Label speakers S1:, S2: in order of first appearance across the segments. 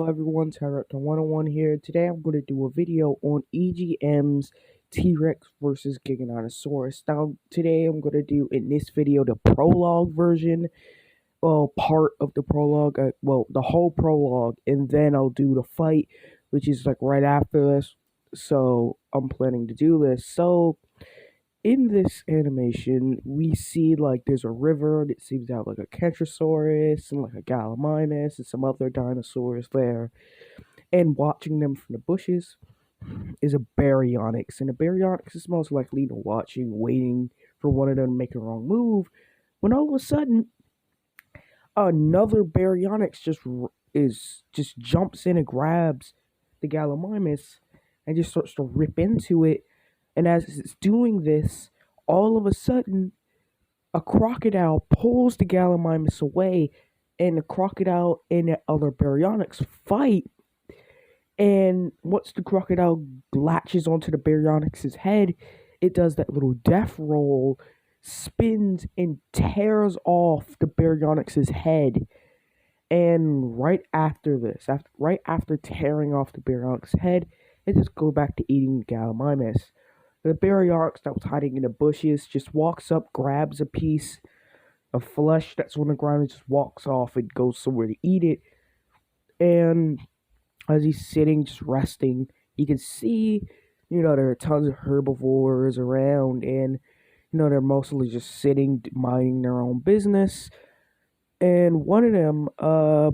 S1: everyone, Director 101 here. Today I'm going to do a video on EGM's T-Rex versus Giganotosaurus. Now, today I'm going to do in this video the prologue version, part of the prologue, the whole prologue, and then I'll do the fight, which is like right after this. So, I'm planning to do this. So, in this animation, we see like there's a river that seems to have like a Kentrosaurus and like a Gallimimus and some other dinosaurs there. And watching them from the bushes is a Baryonyx. And a Baryonyx is most likely watching, waiting for one of them to make a wrong move. When all of a sudden, another Baryonyx just jumps in and grabs the Gallimimus and just starts to rip into it. And as it's doing this, all of a sudden, a crocodile pulls the Gallimimus away, and the crocodile and the other Baryonyx fight. And once the crocodile latches onto the Baryonyx's head, it does that little death roll, spins, and tears off the Baryonyx's head. And right after this, right after tearing off the Baryonyx's head, it just goes back to eating the Gallimimus. The Baryonyx that was hiding in the bushes just walks up, grabs a piece of flesh that's on the ground, and just walks off and goes somewhere to eat it. And as he's sitting, just resting, you can see, there are tons of herbivores around, and, they're mostly just sitting, minding their own business. And one of them, I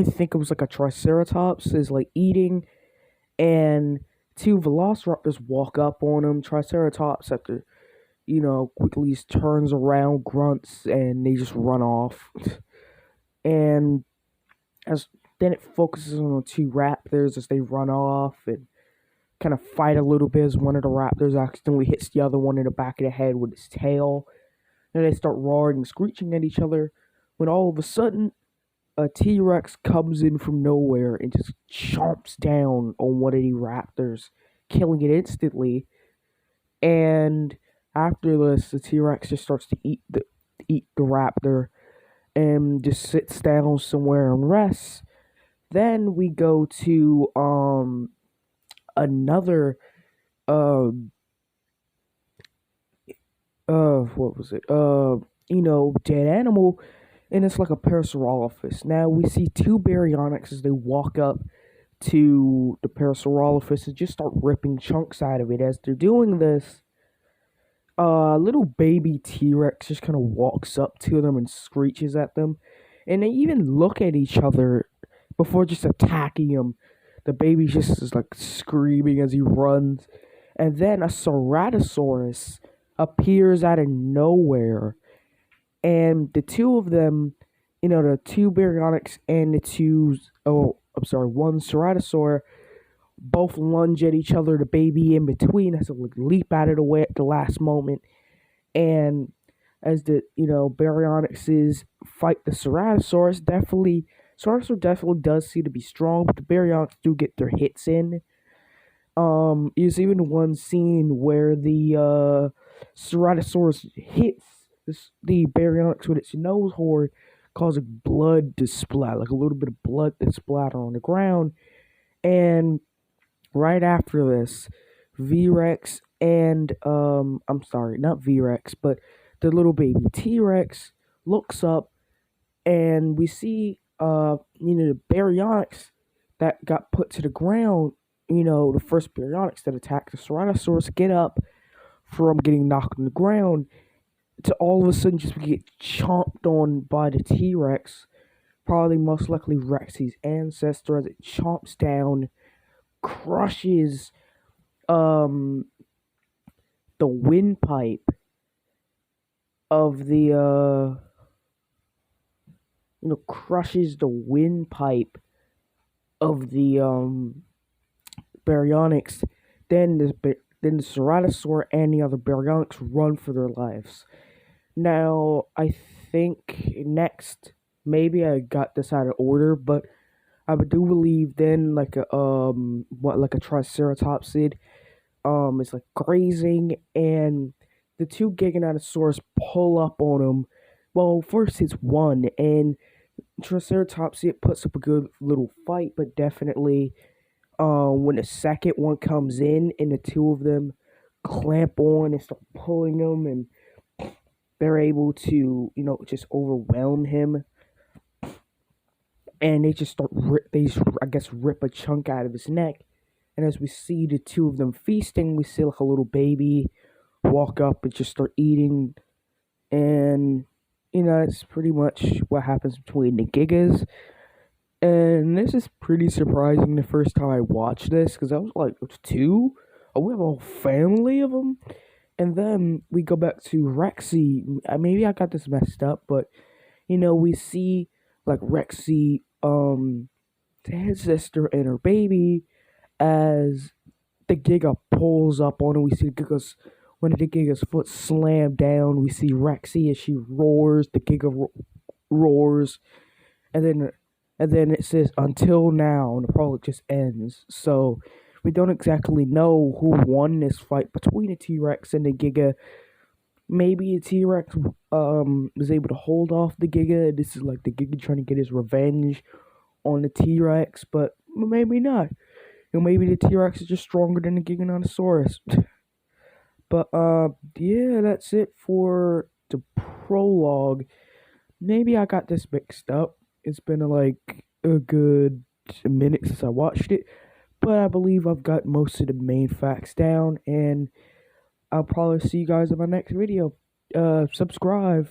S1: think it was like a Triceratops, is like eating, and two velociraptors walk up on him. Triceratops, after, quickly just turns around, grunts, and they just run off. And then it focuses on the two raptors as they run off and kind of fight a little bit as one of the raptors accidentally hits the other one in the back of the head with its tail. Then they start roaring and screeching at each other when all of a sudden a T-Rex comes in from nowhere and just chomps down on one of the raptors, killing it instantly. And after this, the T-Rex just starts to eat the raptor and just sits down somewhere and rests. Then we go to another what was it? Dead animal. And it's like a Parasaurolophus. Now we see two Baryonyx as they walk up to the Parasaurolophus and just start ripping chunks out of it. As they're doing this, little baby T-Rex just kind of walks up to them and screeches at them. And they even look at each other before just attacking him. The baby just is like screaming as he runs. And then a Ceratosaurus appears out of nowhere. And the two of them, the two Baryonyx and one Ceratosaur, both lunge at each other. The baby in between has to leap out of the way at the last moment. And as the, Baryonyxes fight the Ceratosaurus, Ceratosaur definitely does seem to be strong, but the Baryonyx do get their hits in. There's even one scene where the Ceratosaurus hits the Baryonyx with its nose horn, causing blood to splatter, like a little bit of blood to splatter on the ground. And right after this, V-Rex and, not V-Rex, but the little baby T-Rex looks up, and we see, the Baryonyx that got put to the ground, the first Baryonyx that attacked the Ceratosaurus, get up from getting knocked on the ground to all of a sudden just get chomped on by the T-Rex, probably most likely Rexy's ancestor, as it chomps down, crushes the windpipe of the crushes the windpipe of the Baryonyx. Then the Ceratosaur and the other Baryonyx run for their lives. Now, I think next, maybe I got this out of order, but I do believe then like a Triceratops did, it's like grazing, and the two Giganotosaurus pull up on him. Well, first it's one, and Triceratops, it puts up a good little fight, but definitely when the second one comes in and the two of them clamp on and start pulling him, and they're able to, just overwhelm him, and they just I guess, rip a chunk out of his neck. And as we see the two of them feasting, we see like a little baby walk up and just start eating. And, it's pretty much what happens between the Gigas. And this is pretty surprising the first time I watched this, because I was like, it's two? Oh, we have a whole family of them? And then we go back to Rexy. Maybe I got this messed up, but, we see like Rexy, his sister and her baby, as the Giga pulls up on her. We see one of the Giga's foot slam down. We see Rexy as she roars. The Giga roars, and then it says until now, and the prologue just ends. So we don't exactly know who won this fight between the T-Rex and the Giga. Maybe the T-Rex was able to hold off the Giga. This is like the Giga trying to get his revenge on the T-Rex, but maybe not. Maybe the T-Rex is just stronger than the Giganotosaurus. But yeah, that's it for the prologue. Maybe I got this mixed up. It's been like a good minute since I watched it, but I believe I've got most of the main facts down, and I'll probably see you guys in my next video. Subscribe.